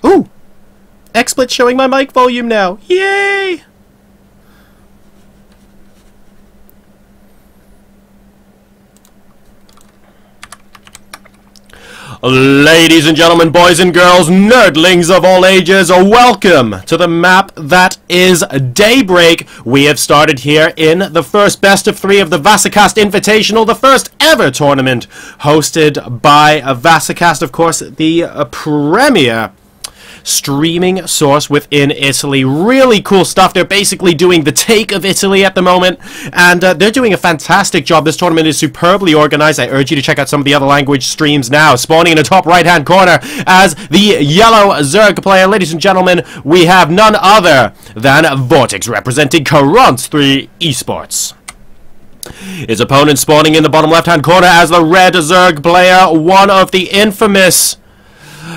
Ooh! XSplit showing my mic volume now. Yay! Ladies and gentlemen, boys and girls, nerdlings of all ages, welcome to the map that is Daybreak. We have started here in the first best of 3 of the Vasacast Invitational, the first ever tournament hosted by Vasacast, of course, the premier streaming source within Italy. Really cool stuff. They're basically doing the take of Italy at the moment, and they're doing a fantastic job. This tournament is superbly organized. I urge you to check out some of the other language streams now. Spawning in the top right hand corner as the yellow Zerg player, ladies and gentlemen, we have none other than VortiX, representing Carons 3 Esports. His opponent spawning in the bottom left hand corner as the red Zerg player, one of the infamous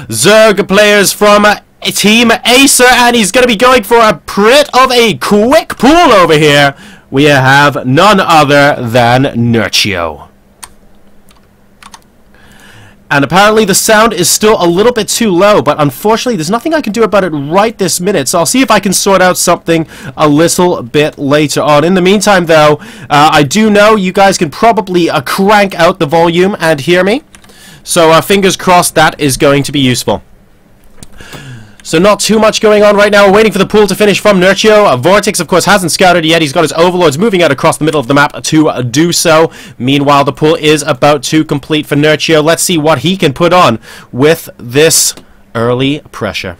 Zerg players from Team Acer, and he's going to be going for a bit of a quick pull over here. We have none other than Nerchio. And apparently the sound is still a little bit too low, but unfortunately there's nothing I can do about it right this minute, so I'll see if I can sort out something a little bit later on. In the meantime, though, I do know you guys can probably crank out the volume and hear me. So fingers crossed that is going to be useful. So not too much going on right now. We're waiting for the pool to finish from Nerchio. VortiX, of course, hasn't scouted yet. He's got his overlords moving out across the middle of the map to do so. Meanwhile, the pool is about to complete for Nerchio. Let's see what he can put on with this early pressure.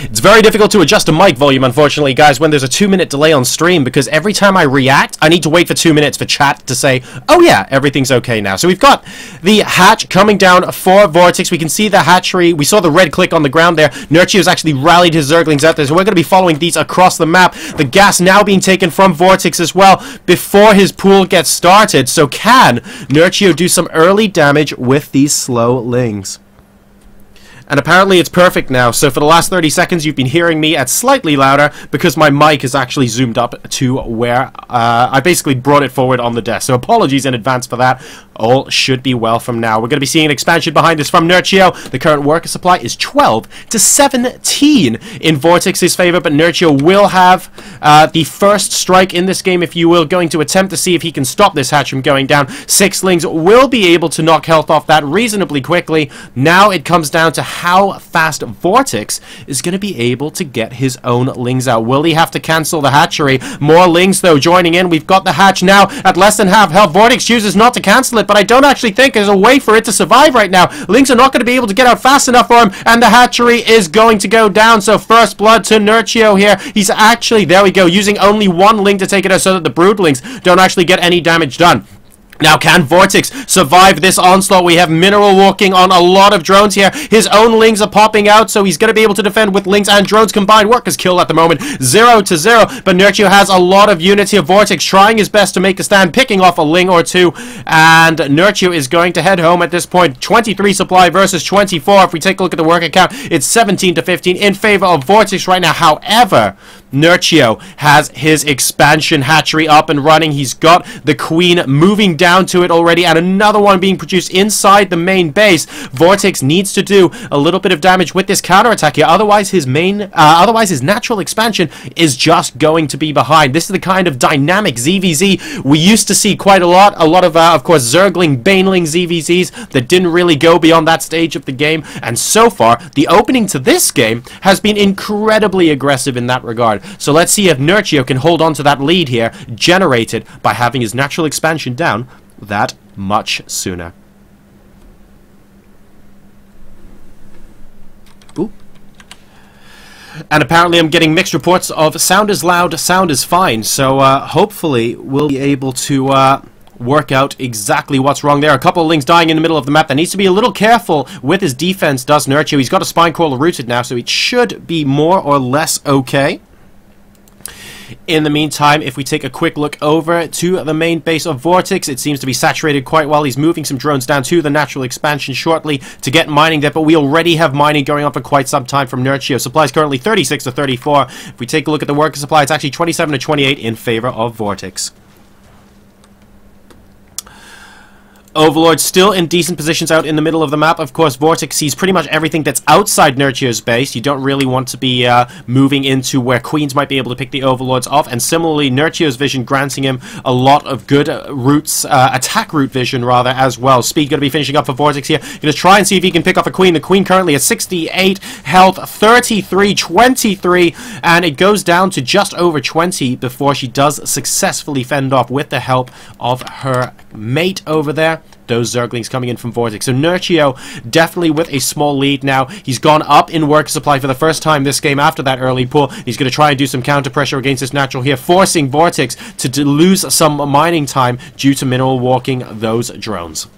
It's very difficult to adjust a mic volume, unfortunately, guys, when there's a 2-minute delay on stream, because every time I react, I need to wait for 2 minutes for chat to say, oh yeah, everything's okay now. So we've got the hatch coming down for VortiX. We can see the hatchery. We saw the red click on the ground there. Nerchio's actually rallied his Zerglings out there, so we're going to be following these across the map. The gas now being taken from VortiX as well before his pool gets started. So can Nerchio do some early damage with these slow lings? And apparently it's perfect now, so for the last 30 seconds you've been hearing me at slightly louder because my mic is actually zoomed up to where I basically brought it forward on the desk. So apologies in advance for that. All should be well from now. We're going to be seeing an expansion behind us from Nerchio. The current worker supply is 12 to 17 in VortiX's favor, but Nerchio will have the first strike in this game, if you will, going to attempt to see if he can stop this hatch from going down. 6 lings will be able to knock health off that reasonably quickly. Now it comes down to how fast VortiX is going to be able to get his own lings out. Will he have to cancel the hatchery? More lings, though, joining in. We've got the hatch now at less than half health. VortiX chooses not to cancel it, but I don't actually think there's a way for it to survive right now. Lings are not going to be able to get out fast enough for him, and the hatchery is going to go down. So first blood to Nerchio here. He's actually, there we go, using only 1 ling to take it out so that the broodlings don't actually get any damage done. Now, can VortiX survive this onslaught? We have Mineral walking on a lot of drones here. His own lings are popping out, so he's going to be able to defend with lings and drones combined. Workers killed at the moment, 0 to 0. But Nerchio has a lot of units here. VortiX trying his best to make a stand, picking off a ling or 2. And Nerchio is going to head home at this point. 23 supply versus 24. If we take a look at the worker count, it's 17 to 15 in favor of VortiX right now. However, Nerchio has his expansion hatchery up and running. He's got the queen moving down to it already, and another one being produced inside the main base. VortiX needs to do a little bit of damage with this counterattack here. Otherwise, his natural expansion is just going to be behind. This is the kind of dynamic ZVZ we used to see quite a lot. A lot of course, Zergling, Baneling ZVZs that didn't really go beyond that stage of the game. And so far, the opening to this game has been incredibly aggressive in that regard. So let's see if Nerchio can hold on to that lead here, generated by having his natural expansion down that much sooner. Ooh. And apparently I'm getting mixed reports of sound is loud, sound is fine. So hopefully we'll be able to work out exactly what's wrong there. A couple of lings dying in the middle of the map. That needs to be a little careful with his defense, does Nerchio. He's got a spine crawler rooted now, so it should be more or less okay. In the meantime, if we take a quick look over to the main base of VortiX, it seems to be saturated quite well. He's moving some drones down to the natural expansion shortly to get mining there, but we already have mining going on for quite some time from Nerchio. Supply is currently 36 to 34. If we take a look at the worker supply, it's actually 27 to 28 in favor of VortiX. Overlord still in decent positions out in the middle of the map. Of course, VortiX sees pretty much everything that's outside Nerchio's base. You don't really want to be moving into where Queens might be able to pick the Overlords off. And similarly, Nerchio's vision granting him a lot of good routes, attack route vision rather, as well. Speed going to be finishing up for VortiX here. Going to try and see if he can pick off a Queen. The Queen currently at 68 health, 33, 23, and it goes down to just over 20 before she does successfully fend off with the help of her mate over there. Those Zerglings coming in from VortiX. So Nerchio definitely with a small lead now. He's gone up in work supply for the first time this game after that early pull. He's going to try and do some counter pressure against this natural here, forcing VortiX to lose some mining time due to mineral walking those drones.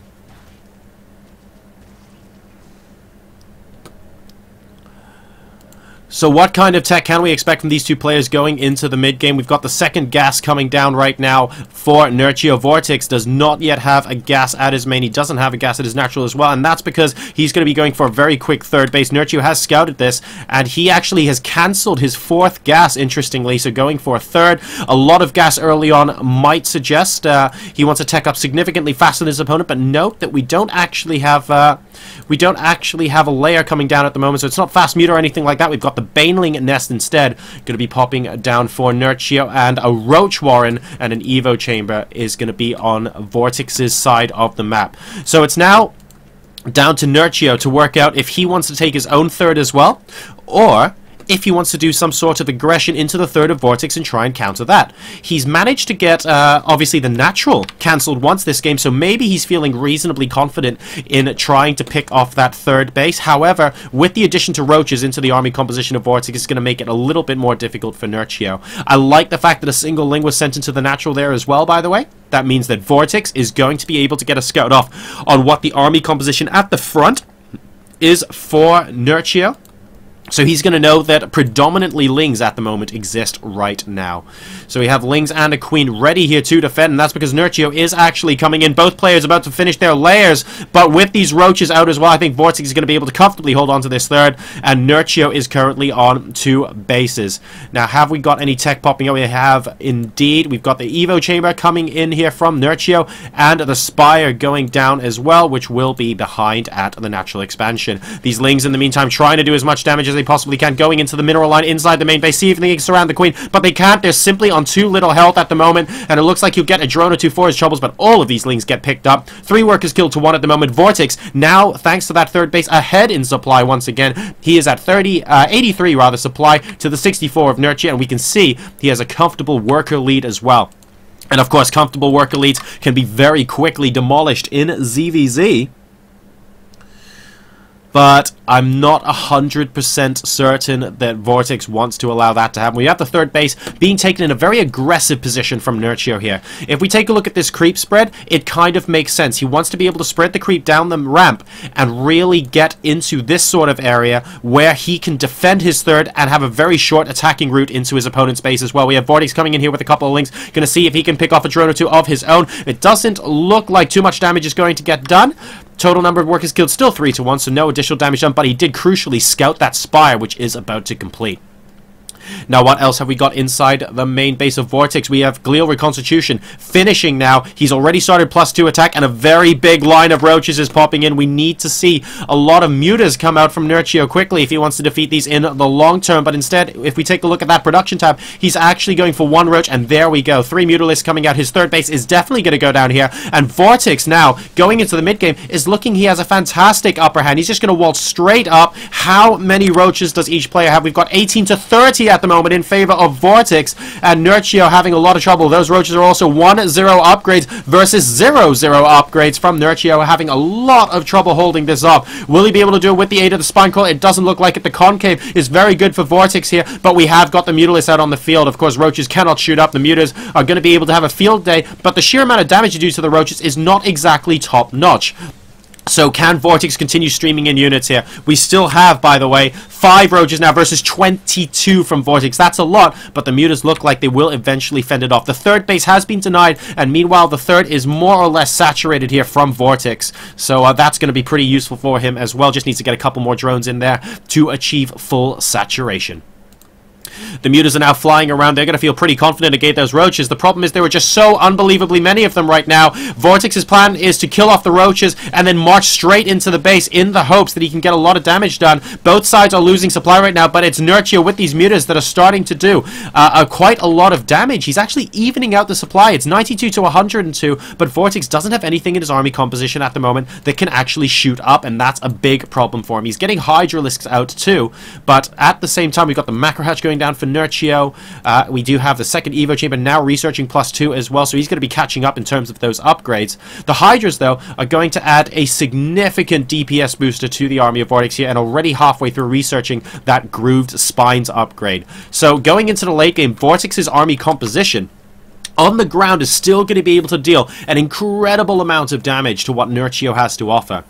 So what kind of tech can we expect from these two players going into the mid-game? We've got the second gas coming down right now for Nerchio. VortiX does not yet have a gas at his main. He doesn't have a gas at his natural as well, and that's because he's going to be going for a very quick third base. Nerchio has scouted this, and he actually has cancelled his fourth gas, interestingly, so going for a third. A lot of gas early on might suggest he wants to tech up significantly faster than his opponent, but note that we don't actually have a layer coming down at the moment, so it's not fast mute or anything like that. We've got the Baneling nest instead going to be popping down for Nerchio, and a Roach Warren and an Evo chamber is going to be on VortiX's side of the map. So it's now down to Nerchio to work out if he wants to take his own third as well, or if he wants to do some sort of aggression into the third of VortiX and try and counter that. He's managed to get, obviously, the natural cancelled once this game, so maybe he's feeling reasonably confident in trying to pick off that third base. However, with the addition to Roaches into the army composition of VortiX, it's going to make it a little bit more difficult for Nerchio. I like the fact that a single Ling was sent into the natural there as well, by the way. That means that VortiX is going to be able to get a scout off on what the army composition at the front is for Nerchio. So he's going to know that predominantly Lings at the moment exist right now. So we have Lings and a Queen ready here to defend, and that's because Nerchio is actually coming in. Both players about to finish their layers, but with these Roaches out as well, I think VortiX is going to be able to comfortably hold on to this third, and Nerchio is currently on 2 bases. Now, have we got any tech popping up? We have indeed. We've got the Evo chamber coming in here from Nerchio, and the Spire going down as well, which will be behind at the natural expansion. These Lings, in the meantime, trying to do as much damage as they possibly can, going into the mineral line inside the main base, see if they can surround the Queen, but they can't. They're simply on too little health at the moment, and it looks like he'll get a drone or two for his troubles, but all of these Lings get picked up. 3 workers killed to 1 at the moment. VortiX now, thanks to that third base, ahead in supply once again. He is at 83 rather supply to the 64 of Nerchio, and we can see he has a comfortable worker lead as well. And of course, comfortable worker leads can be very quickly demolished in ZVZ. But I'm not 100% certain that VortiX wants to allow that to happen. We have the third base being taken in a very aggressive position from Nerchio here. If we take a look at this creep spread, it kind of makes sense. He wants to be able to spread the creep down the ramp and really get into this sort of area where he can defend his third and have a very short attacking route into his opponent's base as well. We have VortiX coming in here with a couple of Lings, going to see if he can pick off a drone or two of his own. It doesn't look like too much damage is going to get done. Total number of workers killed still 3 to 1, so no additional damage done, but he did crucially scout that Spire, which is about to complete. Now, what else have we got inside the main base of VortiX? We have Glial Reconstitution finishing now. He's already started +2 attack, and a very big line of Roaches is popping in. We need to see a lot of Mutas come out from Nerchio quickly if he wants to defeat these in the long term. But instead, if we take a look at that production tab, he's actually going for 1 Roach, and there we go. 3 Mutalisks coming out. His third base is definitely going to go down here. And VortiX now, going into the mid-game, is looking he has a fantastic upper hand. He's just going to waltz straight up. How many Roaches does each player have? We've got 18 to 30 at the moment in favor of VortiX, and Nerchio having a lot of trouble. Those Roaches are also 1-0 upgrades versus 0-0 upgrades from Nerchio, having a lot of trouble holding this off. Will he be able to do it with the aid of the Spine Coil? It doesn't look like it. The Concave is very good for VortiX here, but we have got the Mutalisks out on the field. Of course, Roaches cannot shoot up. The Mutas are going to be able to have a field day, but the sheer amount of damage you do to the Roaches is not exactly top-notch. So can VortiX continue streaming in units here? We still have, by the way, 5 Roaches now versus 22 from VortiX. That's a lot, but the Mutas look like they will eventually fend it off. The third base has been denied, and meanwhile, the third is more or less saturated here from VortiX. So that's going to be pretty useful for him as well. Just needs to get a couple more drones in there to achieve full saturation. The mutas are now flying around. They're going to feel pretty confident to get those roaches. The problem is there are just so unbelievably many of them right now. VortiX's plan is to kill off the roaches and then march straight into the base in the hopes that he can get a lot of damage done. Both sides are losing supply right now, but it's Nerchio with these mutas that are starting to do quite a lot of damage. He's actually evening out the supply. It's 92 to 102, but VortiX doesn't have anything in his army composition at the moment that can actually shoot up, and that's a big problem for him. He's getting Hydralisks out too, but at the same time, we've got the Macro Hatch going down for Nerchio. We do have the second Evo Chamber now researching +2 as well, so he's going to be catching up in terms of those upgrades. The Hydras, though, are going to add a significant DPS booster to the army of VortiX here, and already halfway through researching that Grooved Spines upgrade. So going into the late game, VortiX's army composition on the ground is still going to be able to deal an incredible amount of damage to what Nerchio has to offer.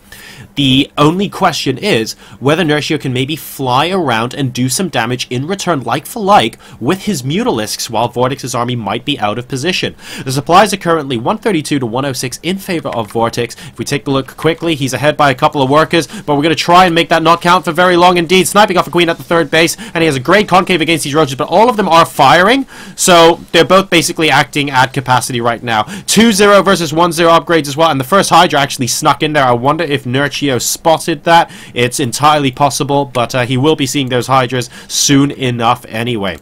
The only question is whether Nerchio can maybe fly around and do some damage in return, like for like, with his Mutalisks, while VortiX's army might be out of position. The supplies are currently 132 to 106 in favor of VortiX. If we take a look quickly, he's ahead by a couple of workers, but we're going to try and make that not count for very long indeed. Sniping off a queen at the third base, and he has a great concave against these roaches, but all of them are firing, so they're both basically acting at capacity right now. 2-0 versus 1-0 upgrades as well, and the first Hydra actually snuck in there. I wonder if Nerchio spotted that. It's entirely possible, but he will be seeing those Hydras soon enough anyway.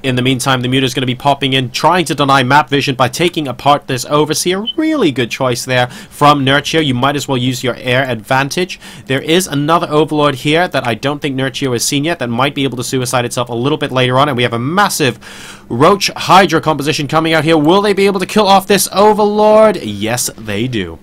In the meantime, the Muta is going to be popping in, trying to deny map vision by taking apart this Overseer. Really good choice there from Nerchio. You might as well use your air advantage. There is another Overlord here that I don't think Nerchio has seen yet that might be able to suicide itself a little bit later on, and we have a massive Roach Hydra composition coming out here. Will they be able to kill off this Overlord? Yes, they do.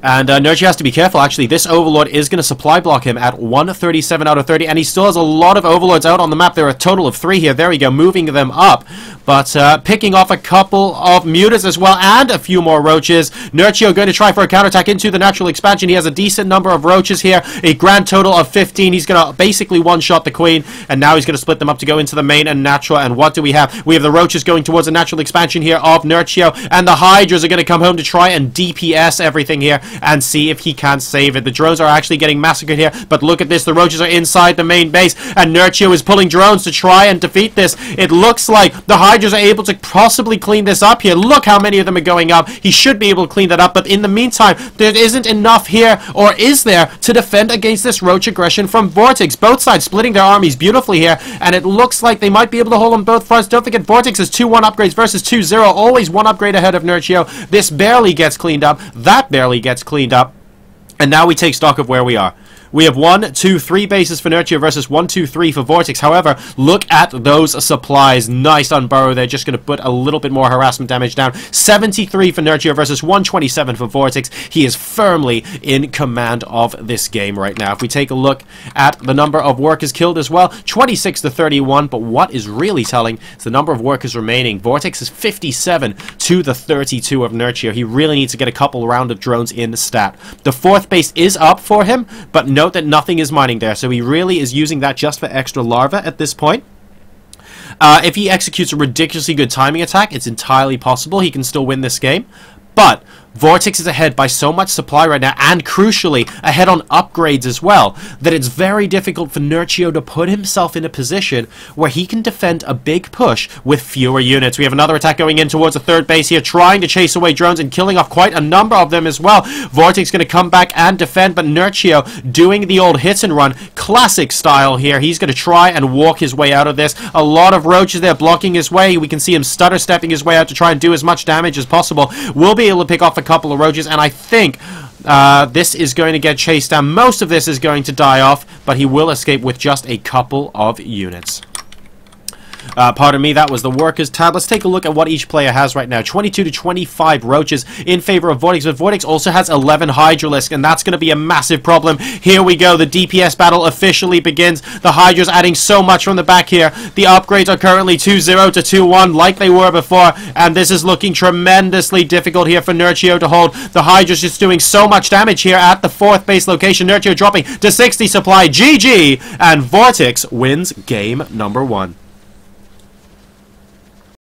And Nerchio has to be careful, actually. This Overlord is going to supply block him at 137 out of 30, and he still has a lot of Overlords out on the map. There are a total of 3 here. There we go, moving them up. But picking off a couple of Mutas as well, and a few more Roaches. Nerchio going to try for a counterattack into the natural expansion. He has a decent number of Roaches here, a grand total of 15. He's going to basically one-shot the Queen, and now he's going to split them up to go into the main and natural. And what do we have? We have the Roaches going towards the natural expansion here of Nerchio, and the Hydras are going to come home to try and DPS everything here and see if he can save it. The drones are actually getting massacred here, but look at this. The Roaches are inside the main base, and Nerchio is pulling drones to try and defeat this. It looks like the Hydras are able to possibly clean this up here. Look how many of them are going up. He should be able to clean that up, but in the meantime, there isn't enough here, or is there, to defend against this Roach aggression from VortiX. Both sides splitting their armies beautifully here, and it looks like they might be able to hold on both fronts. Don't forget, VortiX has 2-1 upgrades versus 2-0, always one upgrade ahead of Nerchio. This barely gets cleaned up. That barely gets cleaned up. And now we take stock of where we are. We have 1, 2, 3 bases for Nerchio versus 1, 2, 3 for VortiX. However, look at those supplies. Nice on Burrow. They're just going to put a little bit more harassment damage down. 73 for Nerchio versus 127 for VortiX. He is firmly in command of this game right now. If we take a look at the number of workers killed as well, 26 to 31. But what is really telling is the number of workers remaining. VortiX is 57 to the 32 of Nerchio. He really needs to get a couple round of drones in the stat. The 4th base is up for him, but note that nothing is mining there, so he really is using that just for extra larva at this point. If he executes a ridiculously good timing attack, it's entirely possible he can still win this game, but VortiX is ahead by so much supply right now, and crucially, ahead on upgrades as well, that it's very difficult for Nerchio to put himself in a position where he can defend a big push with fewer units. We have another attack going in towards the 3rd base here, trying to chase away drones and killing off quite a number of them as well. VortiX going to come back and defend, but Nerchio doing the old hit and run, classic style here. He's going to try and walk his way out of this. A lot of Roaches there blocking his way. We can see him stutter stepping his way out to try and do as much damage as possible. We'll be able to pick off a couple of Roaches, and I think this is going to get chased down. Most of this is going to die off, but he will escape with just a couple of units. Pardon me, that was the Workers tab. Let's take a look at what each player has right now. 22 to 25 Roaches in favor of VortiX, but VortiX also has 11 Hydralisks, and that's going to be a massive problem. Here we go. The DPS battle officially begins. The Hydra's adding so much from the back here. The upgrades are currently 2-0 to 2-1 like they were before, and this is looking tremendously difficult here for Nerchio to hold. The Hydra's just doing so much damage here at the 4th base location. Nerchio dropping to 60 supply. GG, and VortiX wins game number 1.